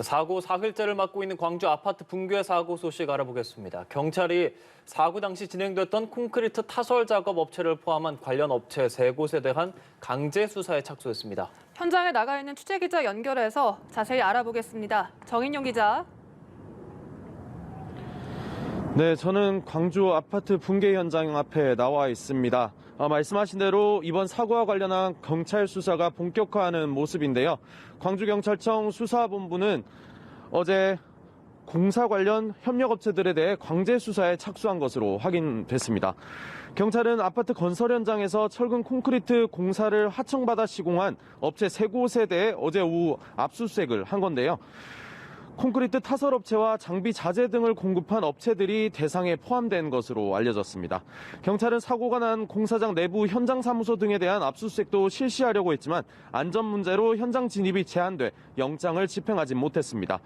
사고 사흘째를 맞고 있는 광주 아파트 붕괴 사고 소식 알아보겠습니다. 경찰이 사고 당시 진행됐던 콘크리트 타설 작업 업체를 포함한 관련 업체 3곳에 대한 강제 수사에 착수했습니다. 현장에 나가 있는 취재 기자 연결해서 자세히 알아보겠습니다. 정인용 기자. 네, 저는 광주 아파트 붕괴 현장 앞에 나와 있습니다. 말씀하신 대로 이번 사고와 관련한 경찰 수사가 본격화하는 모습인데요. 광주경찰청 수사본부는 어제 공사 관련 협력업체들에 대해 강제 수사에 착수한 것으로 확인됐습니다. 경찰은 아파트 건설 현장에서 철근 콘크리트 공사를 하청받아 시공한 업체 3곳에 대해 어제 오후 압수수색을 한 건데요. 콘크리트 타설업체와 장비 자재 등을 공급한 업체들이 대상에 포함된 것으로 알려졌습니다. 경찰은 사고가 난 공사장 내부 현장 사무소 등에 대한 압수수색도 실시하려고 했지만 안전 문제로 현장 진입이 제한돼 영장을 집행하지 못했습니다.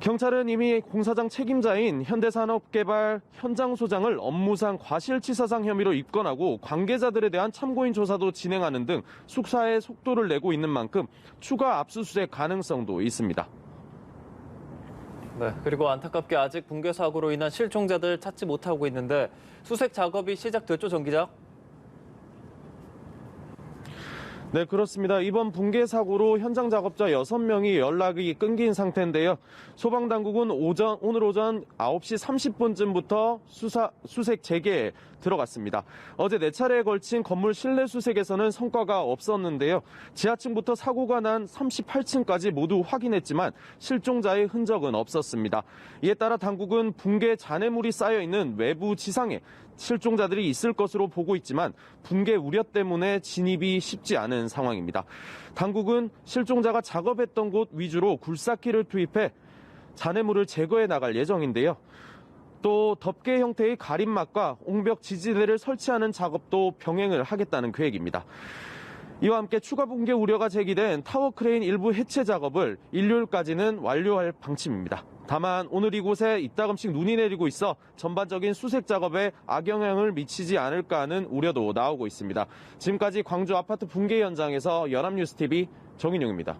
경찰은 이미 공사장 책임자인 현대산업개발 현장소장을 업무상 과실치사상 혐의로 입건하고 관계자들에 대한 참고인 조사도 진행하는 등 수사에 속도를 내고 있는 만큼 추가 압수수색 가능성도 있습니다. 네, 그리고 안타깝게 아직 붕괴 사고로 인한 실종자들 찾지 못하고 있는데 수색 작업이 시작됐죠, 정 기자? 네, 그렇습니다. 이번 붕괴 사고로 현장 작업자 6명이 연락이 끊긴 상태인데요. 소방당국은 오늘 오전 9시 30분쯤부터 수색 재개에 들어갔습니다. 어제 4차례에 걸친 건물 실내 수색에서는 성과가 없었는데요. 지하층부터 사고가 난 38층까지 모두 확인했지만 실종자의 흔적은 없었습니다. 이에 따라 당국은 붕괴 잔해물이 쌓여있는 외부 지상에 실종자들이 있을 것으로 보고 있지만 붕괴 우려 때문에 진입이 쉽지 않은 상황입니다. 당국은 실종자가 작업했던 곳 위주로 굴삭기를 투입해 잔해물을 제거해 나갈 예정인데요. 또 덮개 형태의 가림막과 옹벽 지지대를 설치하는 작업도 병행을 하겠다는 계획입니다. 이와 함께 추가 붕괴 우려가 제기된 타워 크레인 일부 해체 작업을 일요일까지는 완료할 방침입니다. 다만 오늘 이곳에 이따금씩 눈이 내리고 있어 전반적인 수색 작업에 악영향을 미치지 않을까 하는 우려도 나오고 있습니다. 지금까지 광주 아파트 붕괴 현장에서 연합뉴스TV 정인용입니다.